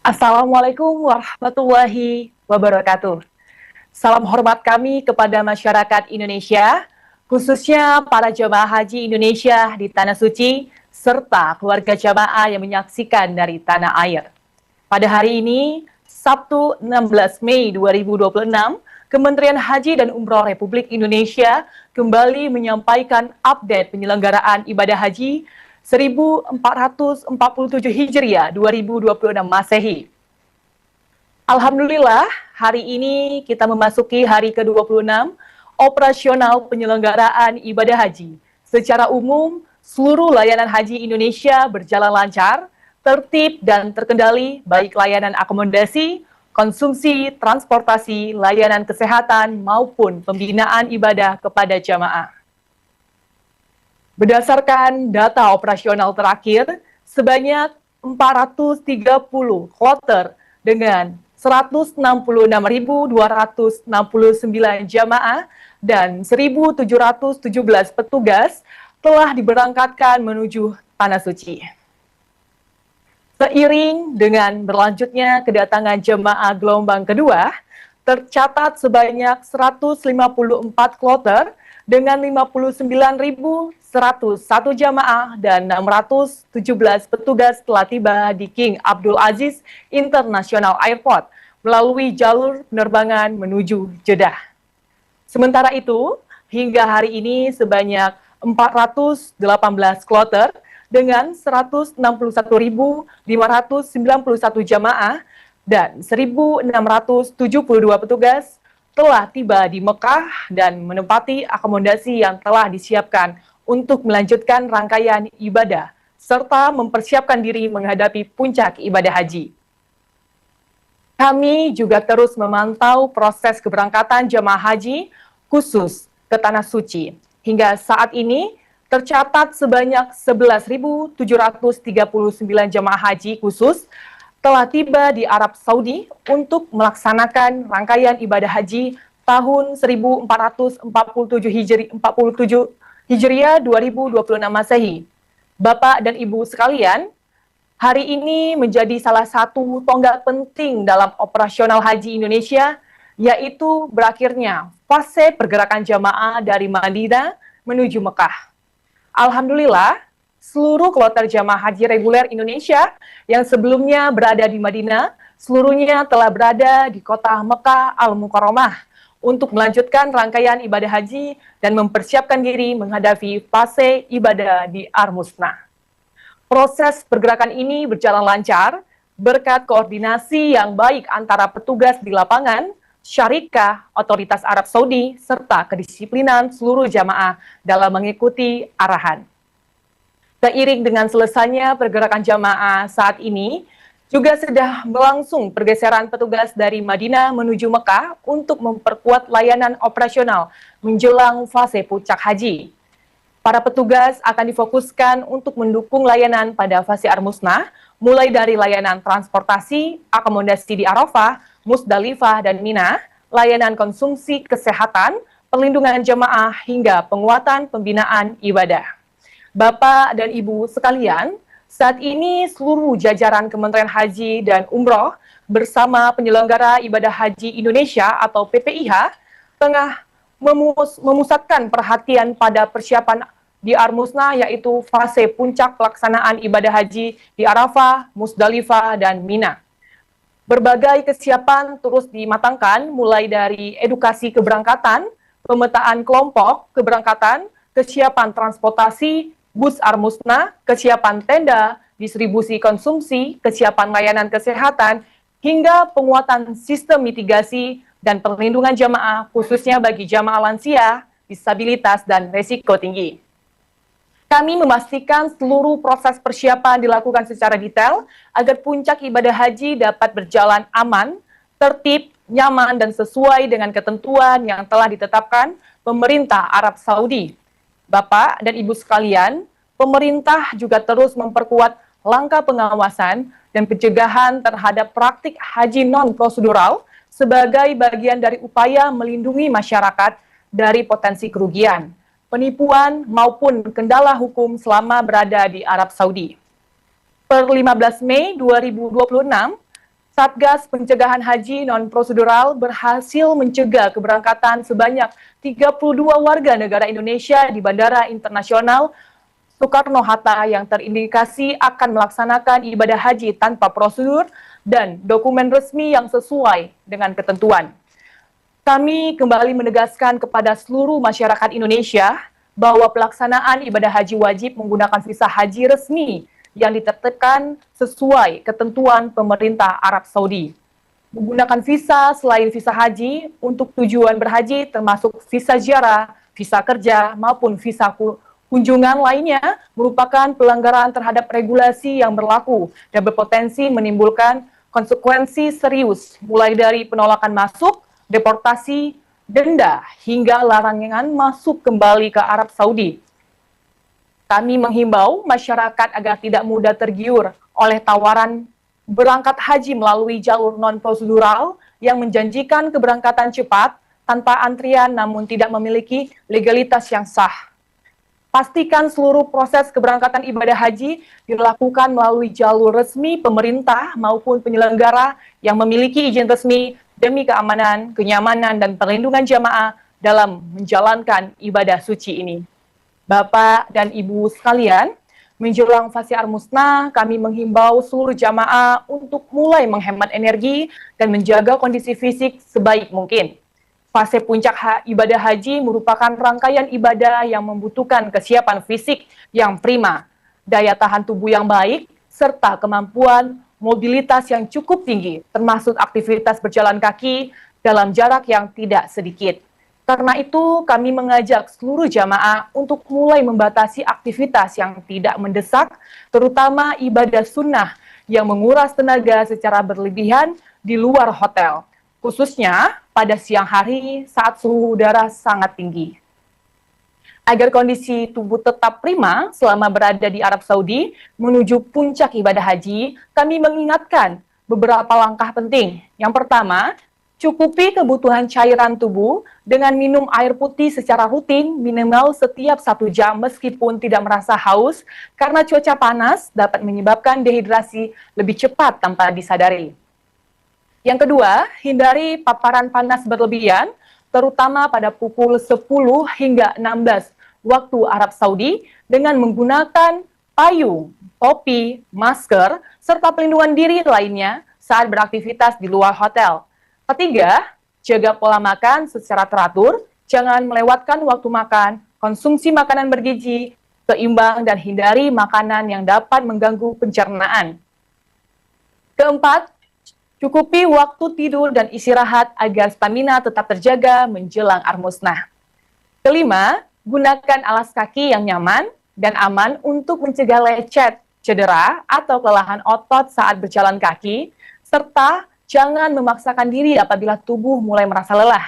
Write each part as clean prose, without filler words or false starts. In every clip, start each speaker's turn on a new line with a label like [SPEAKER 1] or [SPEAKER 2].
[SPEAKER 1] Assalamualaikum warahmatullahi wabarakatuh. Salam hormat kami kepada masyarakat Indonesia, khususnya para jemaah haji Indonesia di Tanah Suci, serta keluarga jemaah yang menyaksikan dari tanah air. Pada hari ini, Sabtu 16 Mei 2026, Kementerian Haji dan Umroh Republik Indonesia kembali menyampaikan update penyelenggaraan ibadah haji 1447 Hijriah 2026 Masehi. Alhamdulillah, hari ini kita memasuki hari ke-26 operasional penyelenggaraan ibadah haji. Secara umum, seluruh layanan haji Indonesia berjalan lancar, tertib dan terkendali, baik layanan akomodasi, konsumsi, transportasi, layanan kesehatan, maupun pembinaan ibadah kepada jamaah. Berdasarkan data operasional terakhir, sebanyak 430 kloter dengan 166.269 jamaah dan 1.717 petugas telah diberangkatkan menuju Tanah Suci. Seiring dengan berlanjutnya kedatangan jemaah gelombang kedua, tercatat sebanyak 154 kloter dengan 59.101 jamaah dan 617 petugas telah tiba di King Abdul Aziz International Airport melalui jalur penerbangan menuju Jeddah. Sementara itu, hingga hari ini sebanyak 418 kloter dengan 161.591 jamaah dan 1.672 petugas telah tiba di Mekah dan menempati akomodasi yang telah disiapkan untuk melanjutkan rangkaian ibadah serta mempersiapkan diri menghadapi puncak ibadah haji. Kami juga terus memantau proses keberangkatan jemaah haji khusus ke Tanah Suci. Hingga saat ini tercatat sebanyak 11.739 jemaah haji khusus telah tiba di Arab Saudi untuk melaksanakan rangkaian ibadah haji tahun 1447 Hijriah 2026 Masehi. Bapak dan Ibu sekalian, hari ini menjadi salah satu tonggak penting dalam operasional haji Indonesia, yaitu berakhirnya fase pergerakan jamaah dari Madinah menuju Mekah. Alhamdulillah, seluruh kloter jamaah haji reguler Indonesia yang sebelumnya berada di Madinah, seluruhnya telah berada di kota Mekah Al-Mukarramah untuk melanjutkan rangkaian ibadah haji dan mempersiapkan diri menghadapi fase ibadah di Ar-Musna. Proses pergerakan ini berjalan lancar berkat koordinasi yang baik antara petugas di lapangan, syarikah, otoritas Arab Saudi, serta kedisiplinan seluruh jamaah dalam mengikuti arahan. Seiring dengan selesainya pergerakan jamaah saat ini, juga sudah berlangsung pergeseran petugas dari Madinah menuju Mekah untuk memperkuat layanan operasional menjelang fase puncak haji. Para petugas akan difokuskan untuk mendukung layanan pada fase Ar-Musna, mulai dari layanan transportasi, akomodasi di Arafah, Musdalifah, dan Mina, layanan konsumsi kesehatan, perlindungan jamaah, hingga penguatan pembinaan ibadah. Bapak dan Ibu sekalian, saat ini seluruh jajaran Kementerian Haji dan Umroh bersama penyelenggara ibadah haji Indonesia atau PPIH tengah memusatkan perhatian pada persiapan di Ar-Musna, yaitu fase puncak pelaksanaan ibadah haji di Arafah, Musdalifah, dan Mina. Berbagai kesiapan terus dimatangkan, mulai dari edukasi keberangkatan, pemetaan kelompok keberangkatan, kesiapan transportasi, bus Ar-Musna, kesiapan tenda, distribusi konsumsi, kesiapan layanan kesehatan, hingga penguatan sistem mitigasi dan perlindungan jamaah, khususnya bagi jamaah lansia, disabilitas, dan resiko tinggi. Kami memastikan seluruh proses persiapan dilakukan secara detail agar puncak ibadah haji dapat berjalan aman, tertib, nyaman, dan sesuai dengan ketentuan yang telah ditetapkan pemerintah Arab Saudi. Bapak dan Ibu sekalian, pemerintah juga terus memperkuat langkah pengawasan dan pencegahan terhadap praktik haji non-prosedural sebagai bagian dari upaya melindungi masyarakat dari potensi kerugian, penipuan, maupun kendala hukum selama berada di Arab Saudi. Per 15 Mei 2026, Satgas Pencegahan Haji Non-Prosedural berhasil mencegah keberangkatan sebanyak 32 warga negara Indonesia di Bandara Internasional Soekarno-Hatta yang terindikasi akan melaksanakan ibadah haji tanpa prosedur dan dokumen resmi yang sesuai dengan ketentuan. Kami kembali menegaskan kepada seluruh masyarakat Indonesia bahwa pelaksanaan ibadah haji wajib menggunakan visa haji resmi yang ditertibkan sesuai ketentuan pemerintah Arab Saudi. Menggunakan visa selain visa haji untuk tujuan berhaji termasuk visa ziarah, visa kerja, maupun visa kunjungan lainnya merupakan pelanggaran terhadap regulasi yang berlaku dan berpotensi menimbulkan konsekuensi serius, mulai dari penolakan masuk, deportasi, denda, hingga larangan masuk kembali ke Arab Saudi. Kami menghimbau masyarakat agar tidak mudah tergiur oleh tawaran berangkat haji melalui jalur non-prosedural yang menjanjikan keberangkatan cepat tanpa antrian namun tidak memiliki legalitas yang sah. Pastikan seluruh proses keberangkatan ibadah haji dilakukan melalui jalur resmi pemerintah maupun penyelenggara yang memiliki izin resmi demi keamanan, kenyamanan, dan perlindungan jamaah dalam menjalankan ibadah suci ini. Bapak dan Ibu sekalian, menjelang fase Ar-Musnah, kami menghimbau seluruh jamaah untuk mulai menghemat energi dan menjaga kondisi fisik sebaik mungkin. Fase puncak ibadah haji merupakan rangkaian ibadah yang membutuhkan kesiapan fisik yang prima, daya tahan tubuh yang baik, serta kemampuan mobilitas yang cukup tinggi, termasuk aktivitas berjalan kaki dalam jarak yang tidak sedikit. Karena itu, kami mengajak seluruh jamaah untuk mulai membatasi aktivitas yang tidak mendesak, terutama ibadah sunnah yang menguras tenaga secara berlebihan di luar hotel, khususnya pada siang hari saat suhu udara sangat tinggi. Agar kondisi tubuh tetap prima selama berada di Arab Saudi menuju puncak ibadah haji, kami mengingatkan beberapa langkah penting. Yang pertama, cukupi kebutuhan cairan tubuh dengan minum air putih secara rutin minimal setiap 1 jam meskipun tidak merasa haus karena cuaca panas dapat menyebabkan dehidrasi lebih cepat tanpa disadari. Yang kedua, hindari paparan panas berlebihan terutama pada pukul 10 hingga 16 waktu Arab Saudi dengan menggunakan payung, topi, masker, serta pelindungan diri lainnya saat beraktivitas di luar hotel. Ketiga, jaga pola makan secara teratur, jangan melewatkan waktu makan, konsumsi makanan bergizi, seimbang, dan hindari makanan yang dapat mengganggu pencernaan. Keempat, cukupi waktu tidur dan istirahat agar stamina tetap terjaga menjelang Ar-Musnah. Kelima, gunakan alas kaki yang nyaman dan aman untuk mencegah lecet, cedera, atau kelelahan otot saat berjalan kaki, serta jangan memaksakan diri apabila tubuh mulai merasa lelah.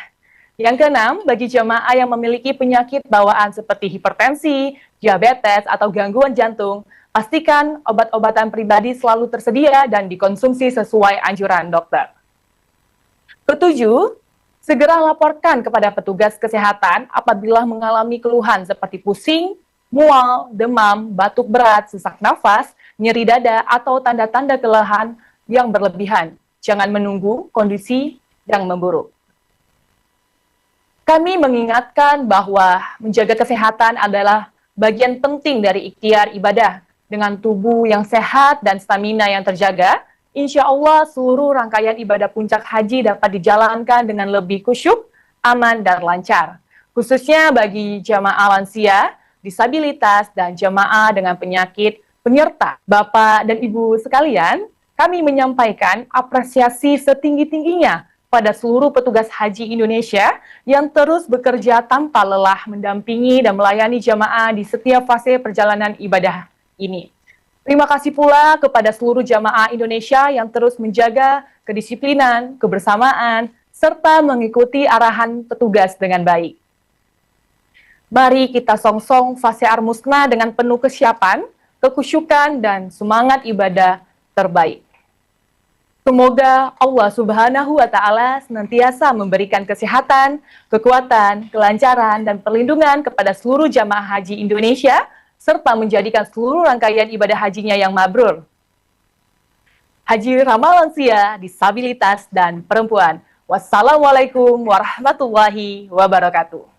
[SPEAKER 1] Yang keenam, bagi jamaah yang memiliki penyakit bawaan seperti hipertensi, diabetes, atau gangguan jantung, pastikan obat-obatan pribadi selalu tersedia dan dikonsumsi sesuai anjuran dokter. Ketujuh, segera laporkan kepada petugas kesehatan apabila mengalami keluhan seperti pusing, mual, demam, batuk berat, sesak nafas, nyeri dada, atau tanda-tanda kelelahan yang berlebihan. Jangan menunggu kondisi yang memburuk. Kami mengingatkan bahwa menjaga kesehatan adalah bagian penting dari ikhtiar ibadah. Dengan tubuh yang sehat dan stamina yang terjaga, insya Allah seluruh rangkaian ibadah puncak haji dapat dijalankan dengan lebih khusyuk, aman, dan lancar. Khususnya bagi jamaah lansia, disabilitas, dan jamaah dengan penyakit penyerta. Bapak dan Ibu sekalian, kami menyampaikan apresiasi setinggi-tingginya pada seluruh petugas haji Indonesia yang terus bekerja tanpa lelah mendampingi dan melayani jamaah di setiap fase perjalanan ibadah ini. Terima kasih pula kepada seluruh jamaah Indonesia yang terus menjaga kedisiplinan, kebersamaan, serta mengikuti arahan petugas dengan baik. Mari kita songsong fase Ar-Musnah dengan penuh kesiapan, kekhusyukan, dan semangat ibadah terbaik. Semoga Allah Subhanahu wa Ta'ala senantiasa memberikan kesehatan, kekuatan, kelancaran, dan perlindungan kepada seluruh jamaah haji Indonesia, serta menjadikan seluruh rangkaian ibadah hajinya yang mabrur. Haji ramah lansia, disabilitas, dan perempuan. Wassalamualaikum warahmatullahi wabarakatuh.